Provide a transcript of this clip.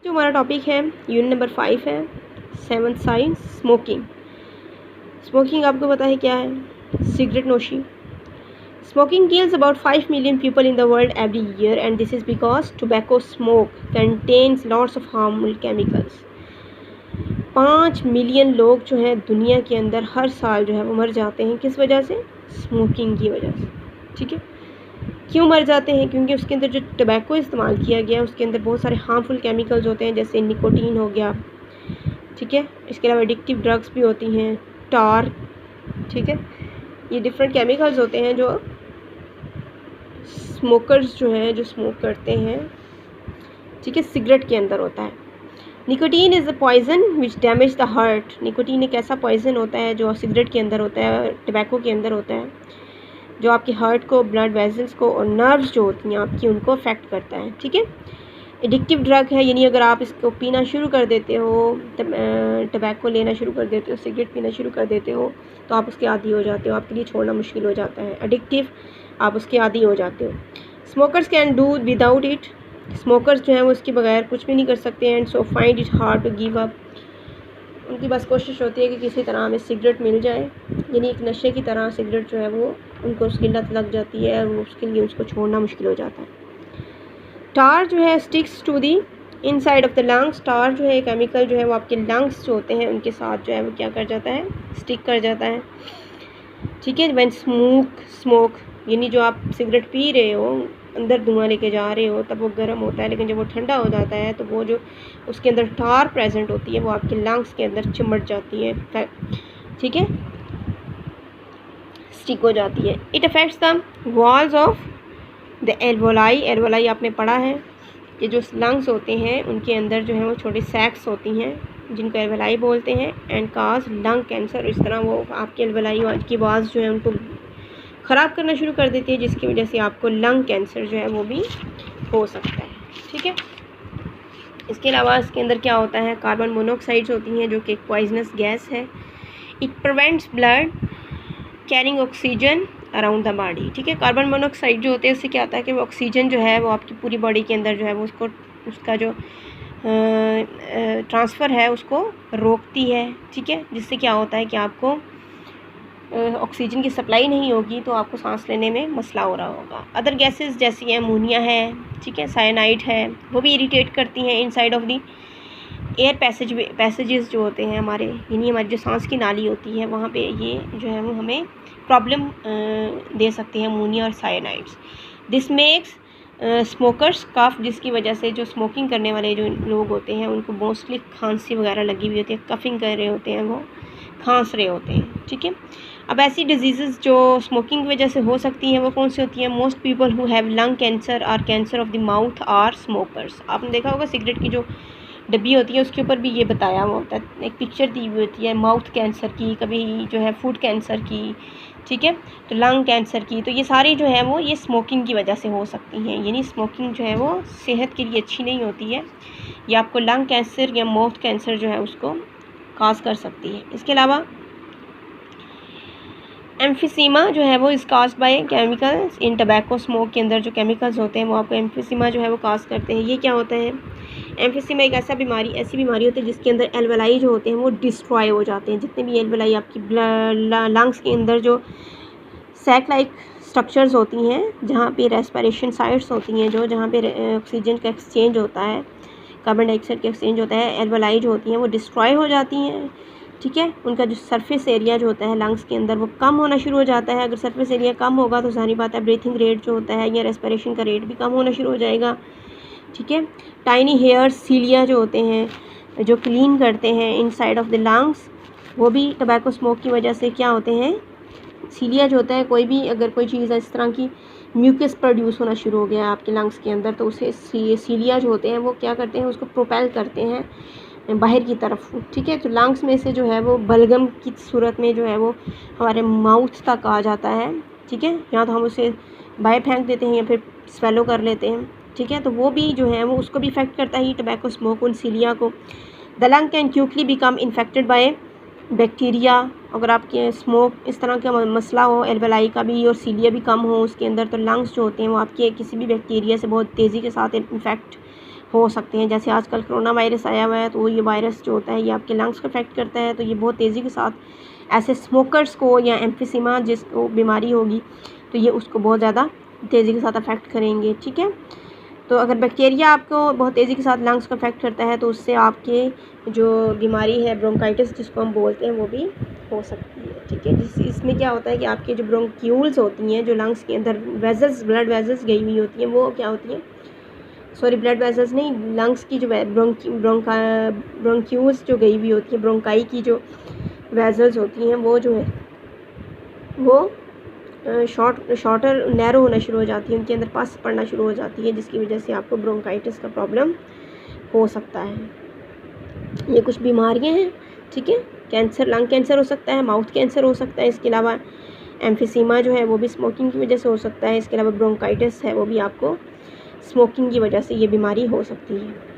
जो हमारा टॉपिक है यूनिट नंबर 5 है 7th साइंस स्मोकिंग। स्मोकिंग आपको पता है क्या है? Cigarette नोशी। Smoking kills about 5 million people in the world every year and this is because tobacco smoke contains lots of harmful chemicals। 5 million लोग जो हैं दुनिया के अंदर हर साल जो है वो मर जाते हैं। किस वजह से? स्मोकिंग की वजह से। ठीक है, क्यों मर जाते हैं? क्योंकि उसके अंदर जो टबैको इस्तेमाल किया गया है उसके अंदर बहुत सारे हार्मफुल केमिकल्स होते हैं, जैसे निकोटीन हो गया। ठीक है, इसके अलावा एडिक्टिव ड्रग्स भी होती हैं, टार। ठीक है, ये डिफरेंट केमिकल्स होते हैं जो स्मोकर्स जो हैं जो स्मोक करते हैं, ठीक है, सिगरेट के अंदर होता है। Nicotine is a poison which damage the heart. Nicotine एक ऐसा पॉइजन होता है जो सिगरेट के अंदर होता है, टबैको के अंदर होता है, जो आपके हार्ट को, ब्लड वेजल्स को और नर्व्स जो होती हैं आपकी उनको अफेक्ट करता है। ठीक है, एडिक्टिव ड्रग है, यानी अगर आप इसको पीना शुरू कर देते हो, टबैको लेना शुरू कर देते हो, सिगरेट पीना शुरू कर देते हो तो आप उसके आदी हो जाते हो, आपके लिए छोड़ना मुश्किल हो जाता है। एडिक्टिव, आप उसके आदी हो जाते हो। Smokers can do without it. Smokers जो हैं वो इसके बगैर कुछ भी नहीं कर सकते हैं। And so find it hard to give up. उनकी बस कोशिश होती है कि किसी तरह हमें सिगरेट मिल जाए, यानी एक नशे की तरह सिगरेट जो है वो उनको उसकी लत लग जाती है और उसके लिए उसको छोड़ना मुश्किल हो जाता है। टार जो है sticks to the inside of the lungs. Tar जो है केमिकल जो है वो आपके लंग्स जो होते हैं उनके साथ जो है वो क्या कर जाता है? स्टिक कर जाता है। ठीक है, व्हेन स्मोक यानी जो आप सिगरेट पी रहे हो, अंदर धुआं लेके जा रहे हो, तब वो गर्म होता है, लेकिन जब वो ठंडा हो जाता है तो वो जो उसके अंदर टार प्रेजेंट होती है वो आपके लंग्स के अंदर चिमट जाती है। ठीक है, स्टिक हो जाती है। It affects the walls of the alveoli. Alveoli आपने पढ़ा है, ये जो लंग्स होते हैं उनके अंदर जो है वो छोटे सैक्स होती हैं जिनको एल्वोलाई बोलते हैं, एंड काज लंग कैंसर। इस तरह वो आपके एल्वोलाई की आवाज़ जो है उनको ख़राब करना शुरू कर देती है, जिसकी वजह से आपको लंग कैंसर जो है वो भी हो सकता है। ठीक है, इसके अलावा इसके अंदर क्या होता है? कार्बन मोनोऑक्साइड्स होती हैं जो कि एक पॉइजनस गैस है। It prevents blood carrying oxygen around the body. ठीक है, कार्बन मोनोऑक्साइड जो होते हैं उससे क्या होता है कि वो ऑक्सीजन जो है वो आपकी पूरी बॉडी के अंदर जो है वो उसको उसका जो ट्रांसफ़र है उसको रोकती है। ठीक है, जिससे क्या होता है कि आपको ऑक्सीजन की सप्लाई नहीं होगी तो आपको सांस लेने में मसला हो रहा होगा। अदर गैसेस जैसी अमोनिया है, ठीक है, साइनाइड है, वो भी इरिटेट करती हैं inside of the air passages जो होते हैं हमारे, यानी हमारी जो सांस की नाली होती है वहाँ पे ये जो है वो हमें प्रॉब्लम दे सकती हैं अमोनिया और साइनाइड्स। दिस मेक्स स्मोकर्स कफ, जिसकी वजह से जो स्मोकिंग करने वाले जो लोग होते हैं उनको मोस्टली खांसी वगैरह लगी हुई होती है, कफिंग कर रहे होते हैं, वो खांस रहे होते हैं। ठीक है, अब ऐसी डिजीज़ जो स्मोकिंग की वजह से हो सकती हैं वो कौन सी होती हैं? Most people who have lung cancer और cancer of the mouth are smokers. आपने देखा होगा सिगरेट की जो डब्बी होती है उसके ऊपर भी ये बताया हुआ होता है, एक पिक्चर दी हुई होती है माउथ कैंसर की, कभी जो है फूड कैंसर की, ठीक है, तो लंग कैंसर की। तो ये सारी जो है वो ये स्मोकिंग की वजह से हो सकती हैं, यानी स्मोकिंग जो है वो सेहत के लिए अच्छी नहीं होती है, ये आपको लंग कैंसर या माउथ कैंसर जो है उसको काज कर सकती है। इसके अलावा एम्फीसीमा जो है वो is caused by chemicals in tobacco. Smoke के अंदर जो केमिकल्स होते हैं वो आपको एम्फीसीमा जो है वो काज करते हैं। ये क्या होता है? एम्फीसीमा एक ऐसी बीमारी होती है जिसके अंदर एल्वोलाई जो होते हैं वो डिस्ट्रॉय हो जाते हैं। जितने भी एल्वोलाई आपकी लंग्स के अंदर जो सैक लाइक स्ट्रक्चर्स होती हैं, जहाँ पे रेस्पिरेशन साइट्स होती हैं, जो जहाँ पे ऑक्सीजन का एक्सचेंज होता है, कार्बन डाइऑक्साइड का एक्सचेंज होता है, एल्वोलाई जो होती हैं वो डिस्ट्रॉय हो जाती हैं। ठीक है, उनका जो सरफेस एरिया जो होता है लंग्स के अंदर वो कम होना शुरू हो जाता है। अगर सरफेस एरिया कम होगा तो सारी बात है ब्रीथिंग रेट जो होता है या रेस्पिरेशन का रेट भी कम होना शुरू हो जाएगा। ठीक है, टाइनी हेयर्स सीलिया जो होते हैं जो क्लीन करते हैं इनसाइड ऑफ द लंग्स, वो भी टबैको स्मोक की वजह से क्या होते हैं? सीलिया जो होता है, कोई भी अगर कोई चीज़ इस तरह की म्यूकस प्रोड्यूस होना शुरू हो गया आपके लंग्स के अंदर तो उसे सीलिया जो होते हैं वो क्या करते हैं? उसको प्रोपेल करते हैं बाहर की तरफ। ठीक है, तो लंग्स में से जो है वो बलगम की सूरत में जो है वो हमारे माउथ तक आ जाता है। ठीक है, या तो हम उसे बाहर फेंक देते हैं या फिर स्वेलो कर लेते हैं। ठीक है, तो वो भी जो है वो उसको भी इफेक्ट करता है टबैको स्मोक उन सीलिया को। The lung can quickly become infected by bacteria. अगर आपके स्मोक इस तरह का मसला हो, एल्वोलाई का भी और सीलिया भी कम हो उसके अंदर, तो लंग्स जो होते हैं वो आपके किसी भी बैक्टीरिया से बहुत तेज़ी के साथ इन्फेक्ट हो सकते हैं। जैसे आजकल कोरोना वायरस आया हुआ है, तो ये वायरस जो होता है ये आपके लंग्स को अफेक्ट करता है, तो ये बहुत तेज़ी के साथ ऐसे स्मोकर्स को या एम्फिसीमा जिसको बीमारी होगी तो ये उसको बहुत ज़्यादा तेज़ी के साथ अफेक्ट करेंगे। ठीक है, तो अगर बैक्टीरिया आपको बहुत तेज़ी के साथ लंग्स को अफेक्ट करता है तो उससे आपके जो बीमारी है ब्रोंकाइटिस जिसको हम बोलते हैं वो भी हो सकती है। ठीक है, इसमें क्या होता है कि आपके जो ब्रोंक्यूल्स होती हैं, जो लंग्स के अंदर वेजल्स, ब्लड वेजल्स गई हुई होती हैं, वो क्या होती हैं, सॉरी ब्लड वेजल्स नहीं, लंग्स की जो ब्रोंक्यूल्स जो गई हुई होती हैं, ब्रोंकाई की जो वेजल्स होती हैं वो जो है वो शॉर्टर नैरो होना शुरू हो जाती है, उनके अंदर पस पड़ना शुरू हो जाती है, जिसकी वजह से आपको ब्रोंकाइटिस का प्रॉब्लम हो सकता है। ये कुछ बीमारियां हैं। ठीक है, कैंसर, लंग कैंसर हो सकता है, माउथ कैंसर हो सकता है, इसके अलावा एम्फिसीमा जो है वो भी स्मोकिंग की वजह से हो सकता है, इसके अलावा ब्रोंकाइटिस है वो भी आपको स्मोकिंग की वजह से ये बीमारी हो सकती है।